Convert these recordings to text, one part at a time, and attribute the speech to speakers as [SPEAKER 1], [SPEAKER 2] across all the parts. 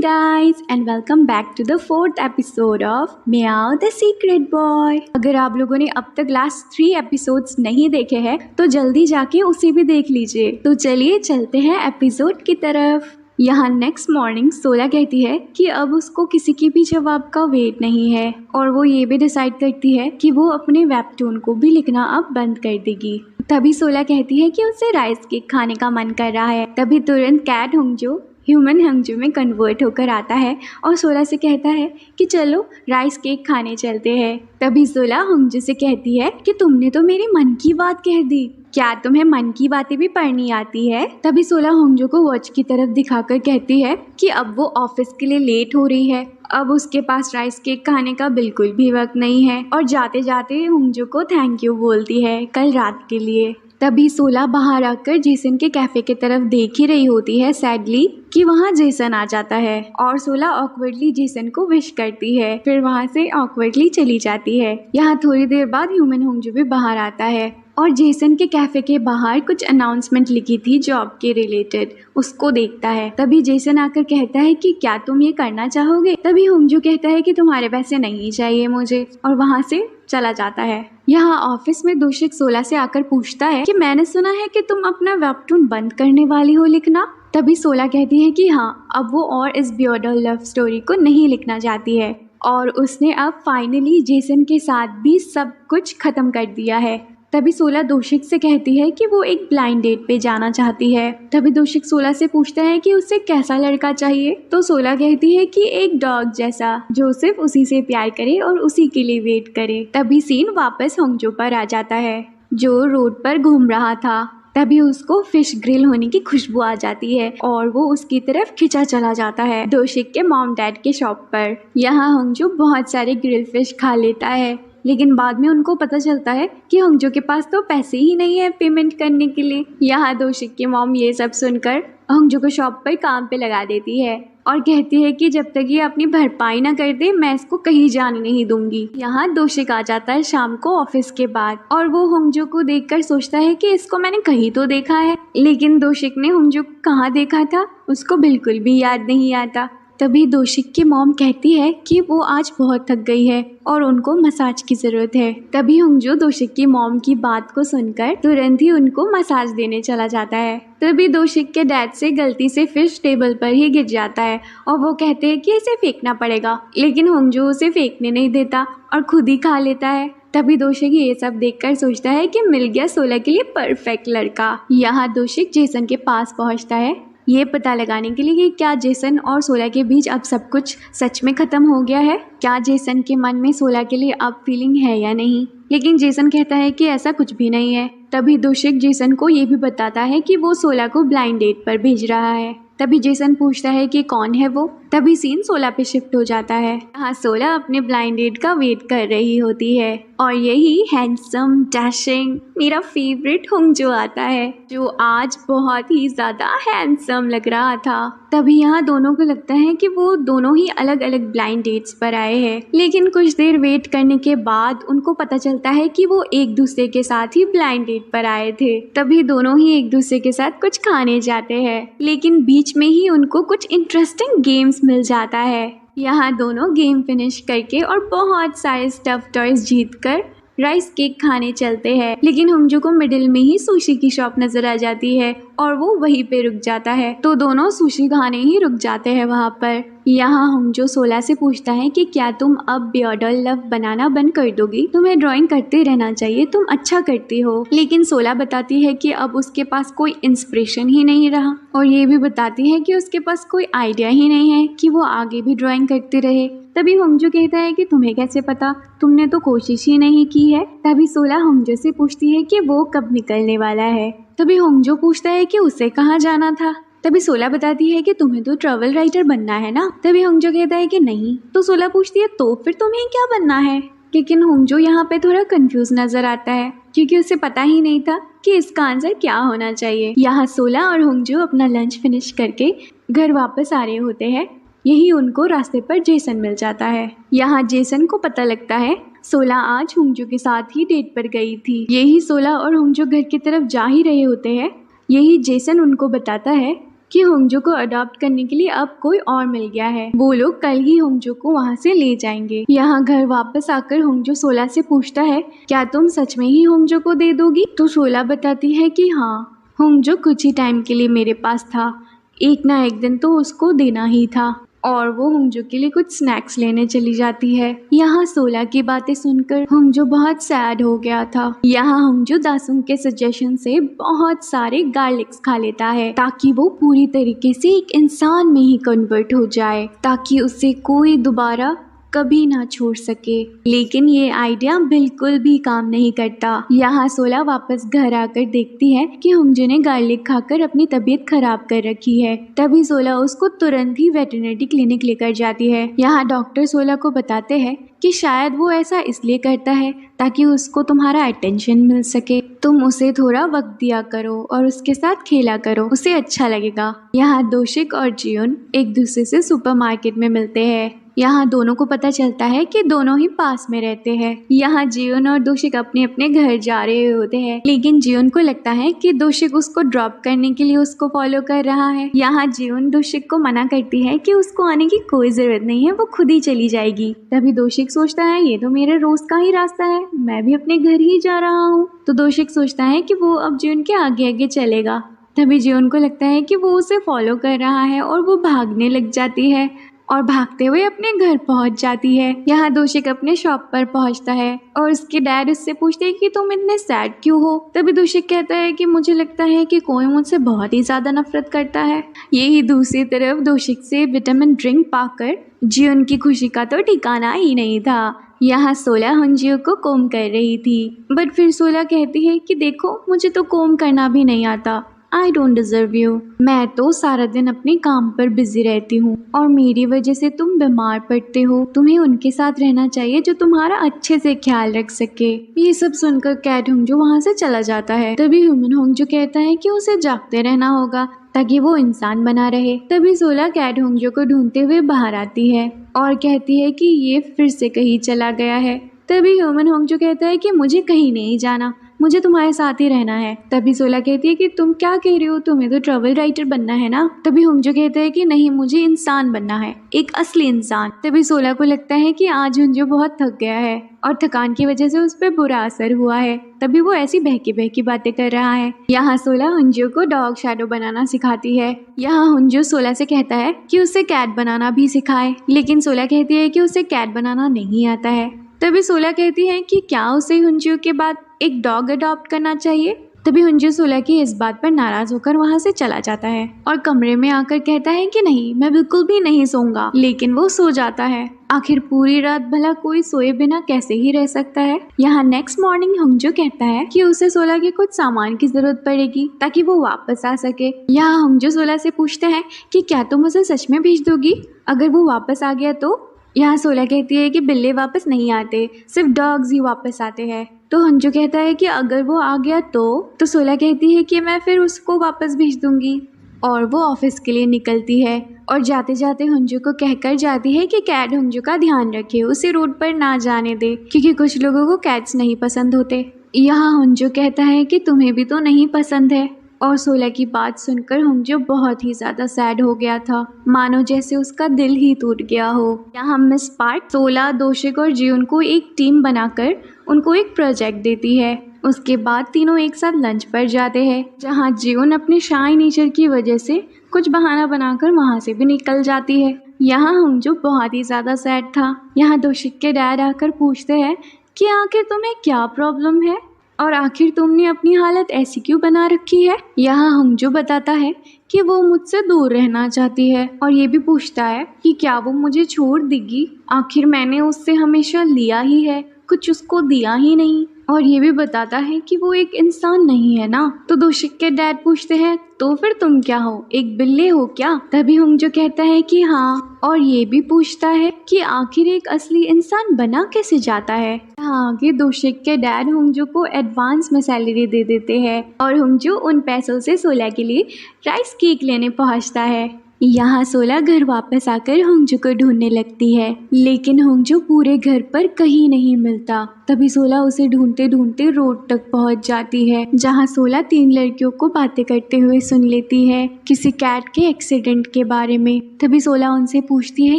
[SPEAKER 1] guys and welcome back to the fourth episode of Meow the Secret Boy। अगर आप लोगों ने अब तक लास्ट 3 एपिसोड्स नहीं देखे हैं तो जल्दी जाके उसे भी देख लीजिए। तो चलिए चलते हैं एपिसोड की तरफ। यहाँ नेक्स्ट मॉर्निंग सोला कहती है कि अब उसको किसी की भी जवाब का वेट नहीं है और वो ये भी डिसाइड करती है कि वो अपने वेबटून को भी लिखना अब बंद कर देगी। तभी सोला कहती है कि उसे राइस केक खाने का मन कर रहा है। तभी तुरंत कैट होंगजो ह्यूमन हंगजू में कन्वर्ट होकर आता है और सोला से कहता है कि चलो राइस केक खाने चलते हैं। तभी सोला हंगजू से कहती है कि तुमने तो मेरे मन की बात कह दी, क्या तुम्हें मन की बातें भी पढ़नी आती है। तभी सोला हंगजू को वॉच की तरफ दिखाकर कहती है कि अब वो ऑफिस के लिए लेट हो रही है, अब उसके पास राइस केक खाने का बिल्कुल भी वक्त नहीं है और जाते जाते हंगजू को थैंक यू बोलती है कल रात के लिए। तभी सोला बाहर आकर जेसन के कैफे की तरफ देख ही रही होती है सैडली कि वहाँ जेसन आ जाता है और सोला ऑकवर्डली जेसन को विश करती है, फिर वहाँ से ऑकवर्डली चली जाती है। यहाँ थोड़ी देर बाद ह्यूमन होंगजू भी बाहर आता है और जेसन के कैफे के बाहर कुछ अनाउंसमेंट लिखी थी जॉब के रिलेटेड, उसको देखता है। तभी जेसन आकर कहता है कि क्या तुम ये करना चाहोगे। तभी होंगजू कहता है कि तुम्हारे पैसे नहीं चाहिए मुझे और वहाँ से चला जाता है। यहाँ ऑफिस में दोशिक सोला से आकर पूछता है कि मैंने सुना है कि तुम अपना वेबटून बंद करने वाली हो लिखना। तभी सोला कहती है कि हाँ, अब वो और इस बियर्डल लव स्टोरी को नहीं लिखना चाहती है और उसने अब फाइनली जेसन के साथ भी सब कुछ खत्म कर दिया है। तभी सोला दोशिक से कहती है कि वो एक ब्लाइंड डेट पे जाना चाहती है। तभी दोशिक सोला से पूछता है कि उसे कैसा लड़का चाहिए। तो सोला कहती है कि एक डॉग जैसा जो सिर्फ उसी से प्यार करे और उसी के लिए वेट करे। तभी सीन वापस होंगजो पर आ जाता है जो रोड पर घूम रहा था। तभी उसको फिश ग्रिल होने की खुशबू आ जाती है और वो उसकी तरफ खिंचा चला जाता है दोशिक के मॉम डैड के शॉप पर। यहाँ होंगजो बहुत सारे ग्रिल फिश खा लेता है, लेकिन बाद में उनको पता चलता है कि होंगजो के पास तो पैसे ही नहीं है पेमेंट करने के लिए। यहाँ दोशिक की मॉम ये सब सुनकर होंगजो को शॉप पर काम पे लगा देती है और कहती है कि जब तक ये अपनी भरपाई ना कर दे मैं इसको कहीं जाने नहीं दूंगी। यहाँ दोशिक आ जाता है शाम को ऑफिस के बाद और वो होंगजो को देखकर सोचता है कि इसको मैंने कहीं तो देखा है, लेकिन दोशिक ने होंगजो को कहाँ देखा था उसको बिल्कुल भी याद नहीं आता। तभी दोशिक की मॉम कहती है कि वो आज बहुत थक गई है और उनको मसाज की जरूरत है। तभी होंगजो दोशिक की मॉम की बात को सुनकर तुरंत ही उनको मसाज देने चला जाता है। तभी दोशिक के डैड से गलती से फिश टेबल पर ही गिर जाता है और वो कहते हैं कि इसे फेंकना पड़ेगा, लेकिन होंगजो उसे फेंकने नहीं देता और खुद ही खा लेता है। तभी दोशिक ये सब देखकर सोचता है कि मिल गया सोला के लिए परफेक्ट लड़का। यहाँ दोशिक जेसन के पास पहुँचता है ये पता लगाने के लिए कि क्या जेसन और सोला के बीच अब सब कुछ सच में खत्म हो गया है, क्या जेसन के मन में सोला के लिए अब फीलिंग है या नहीं। लेकिन जेसन कहता है कि ऐसा कुछ भी नहीं है। तभी दोशिक जेसन को ये भी बताता है कि वो सोला को ब्लाइंड डेट पर भेज रहा है। तभी जेसन पूछता है कि कौन है वो। तभी सीन सोला पे शिफ्ट हो जाता है। यहाँ सोला अपने ब्लाइंड डेट का वेट कर रही होती है और यही हैंडसम डैशिंग मेरा फेवरेट होंगजो आता है जो आज बहुत ही ज्यादा हैंडसम लग रहा था। तभी यहाँ दोनों को लगता है कि वो दोनों ही अलग अलग ब्लाइंड डेट्स पर आए हैं, लेकिन कुछ देर वेट करने के बाद उनको पता चलता है कि वो एक दूसरे के साथ ही ब्लाइंड डेट पर आए थे। तभी दोनों ही एक दूसरे के साथ कुछ खाने जाते हैं, लेकिन बीच में ही उनको कुछ इंटरेस्टिंग गेम्स मिल जाता है। यहाँ दोनों गेम फिनिश करके और बहुत सारे स्टफ टॉयज जीतकर राइस केक खाने चलते हैं, लेकिन होंगजो को मिडिल में ही सुशी की शॉप नजर आ जाती है और वो वहीं पे रुक जाता है। तो दोनों सुशी खाने ही रुक जाते हैं वहाँ पर। यहाँ होंगजो सोला से पूछता है कि क्या तुम अब बियर्डल लव बनाना बंद कर दोगी, तुम्हें ड्राइंग करते रहना चाहिए, तुम अच्छा करती हो। लेकिन सोला बताती है कि अब उसके पास कोई इंस्पिरेशन ही नहीं रहा और ये भी बताती है कि उसके पास कोई आइडिया ही नहीं है कि वो आगे भी ड्राइंग करते रहे। तभी होंगजो कहता है कि तुम्हें कैसे पता, तुमने तो कोशिश ही नहीं की है। तभी सोला होंगजो से पूछती है कि वो कब निकलने वाला है। तभी होंगजो पूछता है कि उसे कहाँ जाना था। तभी सोला बताती है कि तुम्हें तो ट्रैवल राइटर बनना है ना। तभी होंगजो कहता है कि नहीं। तो सोला पूछती है तो फिर तुम्हें क्या बनना है। लेकिन होंगजो यहाँ पे थोड़ा कंफ्यूज नजर आता है क्योंकि उसे पता ही नहीं था कि इसका आंसर क्या होना चाहिए। यहाँ सोला और होंगजो अपना लंच फिनिश करके घर वापस आ रहे होते हैं। यही उनको रास्ते पर जेसन मिल जाता है। यहाँ जेसन को पता लगता है सोला आज होंगजो के साथ ही डेट पर गई थी। यही सोला और होंगजो घर की तरफ जा ही रहे होते हैं। यही जेसन उनको बताता है कि होंगजो को अडॉप्ट करने के लिए अब कोई और मिल गया है। वो लोग कल ही होंगजो को वहाँ से ले जाएंगे। यहाँ घर वापस आकर होंगजो सोला से पूछता है, क्या तुम सच में ही होंगजो को दे दोगी? तो सोला बताती है कि हाँ, होंगजो कुछ ही टाइम के लिए मेरे पास था, एक ना एक दिन तो उसको देना ही था। और वो होंगजो के लिए कुछ स्नैक्स लेने चली जाती है। यहाँ सोला की बातें सुनकर होंगजो बहुत सैड हो गया था। यहाँ होंगजो दासुंग के सजेशन से बहुत सारे गार्लिक्स खा लेता है ताकि वो पूरी तरीके से एक इंसान में ही कन्वर्ट हो जाए, ताकि उसे कोई दोबारा कभी ना छोड़ सके। लेकिन ये आइडिया बिल्कुल भी काम नहीं करता। यहाँ सोला वापस घर आकर देखती है कि होंगजो ने गार्लिक खाकर अपनी तबीयत खराब कर रखी है। तभी सोला उसको तुरंत ही वेटरनरी क्लिनिक लेकर जाती है। यहाँ डॉक्टर सोला को बताते हैं कि शायद वो ऐसा इसलिए करता है ताकि उसको तुम्हारा अटेंशन मिल सके। तुम उसे थोड़ा वक्त दिया करो और उसके साथ खेला करो, उसे अच्छा लगेगा। यहाँ दोशिक और जियोन एक दूसरे से सुपरमार्केट में मिलते हैं। यहाँ दोनों को पता चलता है कि दोनों ही पास में रहते हैं। यहाँ जियोन और दोशिक अपने अपने घर जा रहे होते हैं, लेकिन जियोन को लगता है कि दोशिक उसको ड्रॉप करने के लिए उसको फॉलो कर रहा है। यहाँ जियोन दोशिक को मना करती है कि उसको आने की कोई जरूरत नहीं है, वो खुद ही चली जाएगी। तभी दोशिक सोचता है, ये तो मेरे रोज का ही रास्ता है, मैं भी अपने घर ही जा रहा हूँ। तो दोशिक सोचता है कि वो अब जियोन के आगे आगे चलेगा। तभी जियोन को लगता है कि वो उसे फॉलो कर रहा है और वो भागने लग जाती है और भागते हुए अपने घर पहुंच जाती है। यहाँ दोशिक अपने शॉप पर पहुंचता है और उसके डैड उससे पूछते हैं कि तुम इतने सैड क्यों हो। तभी दोशिक कहता है कि मुझे लगता है कि कोई मुझसे बहुत ही ज्यादा नफरत करता है। यही दूसरी तरफ दोशिक से विटामिन ड्रिंक पाकर जियोन की खुशी का तो ठिकाना ही नहीं था। यहाँ सोला होंजियो को कोम कर रही थी, बट फिर सोला कहती है कि देखो, मुझे तो कोम करना भी नहीं आता। I don't deserve you. मैं तो सारा दिन अपने काम पर बिजी रहती हूँ और मेरी वजह से तुम बीमार पड़ते हो। तुम्हें उनके साथ रहना चाहिए जो तुम्हारा अच्छे से ख्याल रख सके। ये सब सुनकर कैट होंगजो वहाँ से चला जाता है। तभी ह्यूमन होंगजो कहता है कि उसे जागते रहना होगा ताकि वो इंसान बना रहे। तभी सोला कैट होंगजो को ढूंढते हुए बाहर आती है और कहती है कि ये फिर से कहीं चला गया है। तभी ह्यूमन होंगजो कहता है कि मुझे कहीं नहीं जाना, मुझे तुम्हारे साथ ही रहना है। तभी सोला कहती है कि तुम क्या कह रही हो, तुम्हें तो ट्रैवल राइटर बनना है ना। तभी होंगजो कहता है कि नहीं, मुझे इंसान बनना है, एक असली इंसान। तभी सोला को लगता है कि आज होंगजो बहुत थक गया है और थकान की वजह से उस पर बुरा असर हुआ है, तभी वो ऐसी बहकी बहकी बातें कर रहा है। यहाँ सोला होंगजो को डॉग शैडो बनाना सिखाती है। यहाँ होंगजो सोला से कहता है कि उसे कैट बनाना भी सिखाए, लेकिन सोला कहती है कि उसे कैट बनाना नहीं आता है। तभी सोला कहती है कि क्या उसे होंगजो के बाद एक डॉग अडॉप्ट करना चाहिए। तभी होंगजो सोला की इस बात पर नाराज होकर वहाँ से चला जाता है और कमरे में आकर कहता है कि नहीं, मैं बिल्कुल भी नहीं सोऊंगा। लेकिन वो सो जाता है। आखिर पूरी रात भला कोई सोए बिना कैसे ही रह सकता है। यहाँ नेक्स्ट मॉर्निंग होंगजो कहता है कि उसे सोला के कुछ सामान की जरूरत पड़ेगी ताकि वो वापस आ सके। यहाँ होंगजो सोला से पूछते हैं कि क्या तुम उसे सच में भेज दोगी अगर वो वापस आ गया तो। यहाँ सोला कहती है कि बिल्ली वापस नहीं आते, सिर्फ डॉग्स ही वापस आते हैं। तो होंगजो कहता है कि अगर वो आ गया तो सोला कहती है कि मैं फिर उसको वापस भेज दूंगी। और वो ऑफिस के लिए निकलती है और जाते जाते होंगजो को कहकर जाती है कि कैट होंगजो का ध्यान रखे, उसे रोड पर ना जाने दे, क्योंकि कुछ लोगों को कैट्स नहीं पसंद होते। यहाँ होंगजो कहता है कि तुम्हें भी तो नहीं पसंद है। और सोला की बात सुनकर होंगजो बहुत ही ज्यादा सैड हो गया था, मानो जैसे उसका दिल ही टूट गया हो। यहाँ मिस पार्क सोला, दोशिक और जियोन को एक टीम बनाकर उनको एक प्रोजेक्ट देती है। उसके बाद तीनों एक साथ लंच पर जाते हैं, जहाँ जियोन अपने शाय नेचर की वजह से कुछ बहाना बनाकर वहाँ से भी निकल जाती है। यहाँ होंगजो बहुत ही ज्यादा सैड था। यहाँ दोशिक के डैड आकर पूछते हैं कि आखिर तुम्हें क्या प्रॉब्लम है और आखिर तुमने अपनी हालत ऐसी क्यों बना रखी है। यहाँ होंगजो बताता है कि वो मुझसे दूर रहना चाहती है और ये भी पूछता है कि क्या वो मुझे छोड़ देगी। आखिर मैंने उससे हमेशा लिया ही है, कुछ उसको दिया ही नहीं। और ये भी बताता है कि वो एक इंसान नहीं है ना। तो दोशिक के डैड पूछते हैं तो फिर तुम क्या हो, एक बिल्ली हो क्या। तभी होंगजो कहता है कि हाँ, और ये भी पूछता है कि आखिर एक असली इंसान बना कैसे जाता है। आगे दोशिक के डैड होंगजो को एडवांस में सैलरी दे देते हैं और होंगजो उन पैसों से सोला के लिए राइस केक लेने पहुंचता है। यहाँ सोला घर वापस आकर होंगजू को ढूंढने लगती है, लेकिन होंगजू पूरे घर पर कहीं नहीं मिलता। तभी सोला उसे ढूंढते ढूंढते रोड तक पहुंच जाती है, जहाँ सोला 3 लड़कियों को बातें करते हुए सुन लेती है किसी कैट के एक्सीडेंट के बारे में। तभी सोला उनसे पूछती है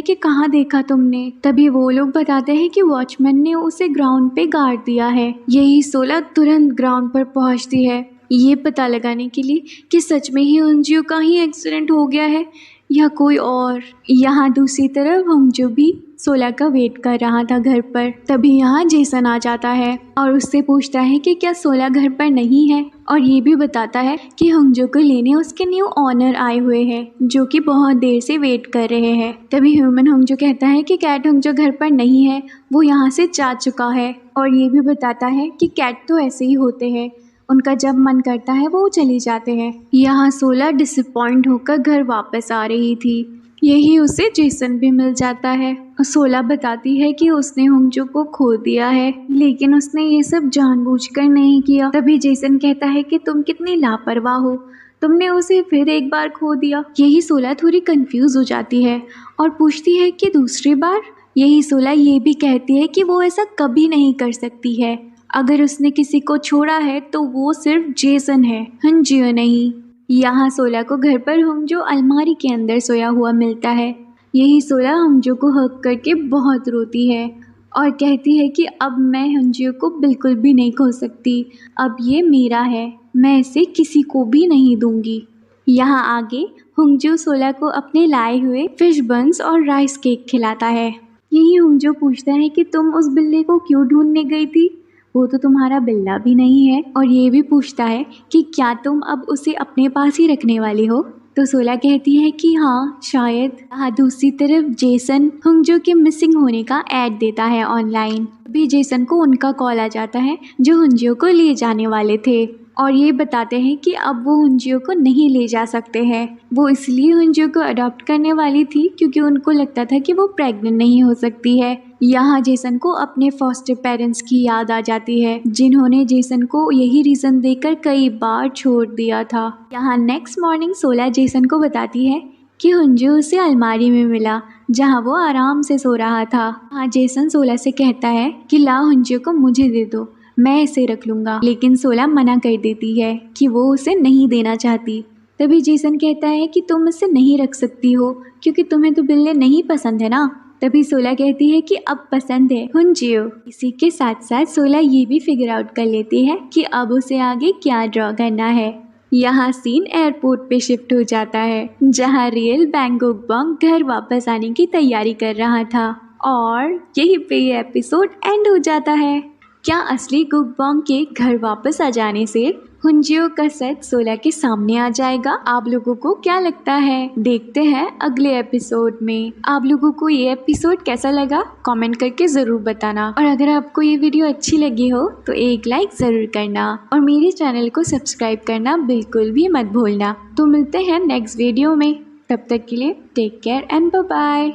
[SPEAKER 1] कि कहाँ देखा तुमने। तभी वो लोग बताते हैं कि वॉचमैन ने उसे ग्राउंड पे गाड़ दिया है। यही सोला तुरंत ग्राउंड पर पहुंचती है, ये पता लगाने के लिए कि सच में ही होंगजू का ही एक्सीडेंट हो गया है या कोई और। यहाँ दूसरी तरफ होंगजू भी सोला का वेट कर रहा था घर पर। तभी यहाँ जेसन आ जाता है और उससे पूछता है कि क्या सोला घर पर नहीं है, और ये भी बताता है कि होंगजू को लेने उसके न्यू ऑनर आए हुए हैं, जो कि बहुत देर से वेट कर रहे हैं। तभी ह्यूमन होंगजू कहता है कि कैट होंगजू घर पर नहीं है, वो यहाँ से जा चुका है। और ये भी बताता है कि कैट तो ऐसे ही होते हैं, उनका जब मन करता है वो चले जाते हैं। यहाँ सोला डिसअपॉइंट होकर घर वापस आ रही थी, यही उसे जेसन भी मिल जाता है। सोला बताती है कि उसने होंगजू को खो दिया है, लेकिन उसने ये सब जानबूझकर नहीं किया। तभी जेसन कहता है कि तुम कितनी लापरवाह हो, तुमने उसे फिर एक बार खो दिया। यही सोला थोड़ी कंफ्यूज हो जाती है और पूछती है कि दूसरी बार। यही सोला ये भी कहती है कि वो ऐसा कभी नहीं कर सकती है, अगर उसने किसी को छोड़ा है तो वो सिर्फ जेसन है, होंगजू नहीं। यहाँ सोला को घर पर होंगजू अलमारी के अंदर सोया हुआ मिलता है। यही सोला होंगजू को हग करके बहुत रोती है और कहती है कि अब मैं होंगजू को बिल्कुल भी नहीं खो सकती, अब ये मेरा है, मैं इसे किसी को भी नहीं दूंगी। यहाँ आगे होंगजू सोला को अपने लाए हुए फिश बन्स और राइस केक खिलाता है। यही होंगजू पूछता है कि तुम उस बिल्ली को क्यों ढूंढने गई थी, वो तो तुम्हारा बिल्ला भी नहीं है। और ये भी पूछता है कि क्या तुम अब उसे अपने पास ही रखने वाली हो। तो सोला कहती है कि हाँ शायद। दूसरी तरफ जेसन होंगजू के मिसिंग होने का ऐड देता है ऑनलाइन। अभी जेसन को उनका कॉल आ जाता है जो होंगजू को ले जाने वाले थे, और ये बताते हैं कि अब वो होंगजू को नहीं ले जा सकते हैं। वो इसलिए होंगजू को अडॉप्ट करने वाली थी क्योंकि उनको लगता था कि वो प्रेग्नेंट नहीं हो सकती है। यहाँ जेसन को अपने फॉस्टर पेरेंट्स की याद आ जाती है, जिन्होंने जेसन को यही रीज़न देकर कई बार छोड़ दिया था। यहाँ नेक्स्ट मॉर्निंग सोला जेसन को बताती है कि होंगजू उसे अलमारी में मिला, जहाँ वो आराम से सो रहा था। हाँ जेसन सोला से कहता है कि ला होंगजू को मुझे दे दो, मैं इसे रख लूँगा, लेकिन सोला मना कर देती है कि वो उसे नहीं देना चाहती। तभी जेसन कहता है कि तुम इसे नहीं रख सकती हो क्योंकि तुम्हें तो बिल्ली नहीं पसंद है ना। तभी सोला कहती है कि अब पसंद है होंगजू। इसी के साथ साथ सोला ये भी फिगर आउट कर लेती है कि अब उसे आगे क्या ड्रॉ करना है। यहाँ सीन एयरपोर्ट पे शिफ्ट हो जाता है, जहाँ रियल बैंगॉक बॉन्ग घर वापस आने की तैयारी कर रहा था, और यहीं पे ये एपिसोड एंड हो जाता है। क्या असली गुक बॉन्ग के घर वापस आ जाने से होंगजू का सच सोला के सामने आ जाएगा? आप लोगों को क्या लगता है? देखते हैं अगले एपिसोड में। आप लोगों को ये एपिसोड कैसा लगा कमेंट करके ज़रूर बताना, और अगर आपको ये वीडियो अच्छी लगी हो तो एक लाइक ज़रूर करना और मेरे चैनल को सब्सक्राइब करना बिल्कुल भी मत भूलना। तो मिलते हैं नेक्स्ट वीडियो में, तब तक के लिए take care and bye bye.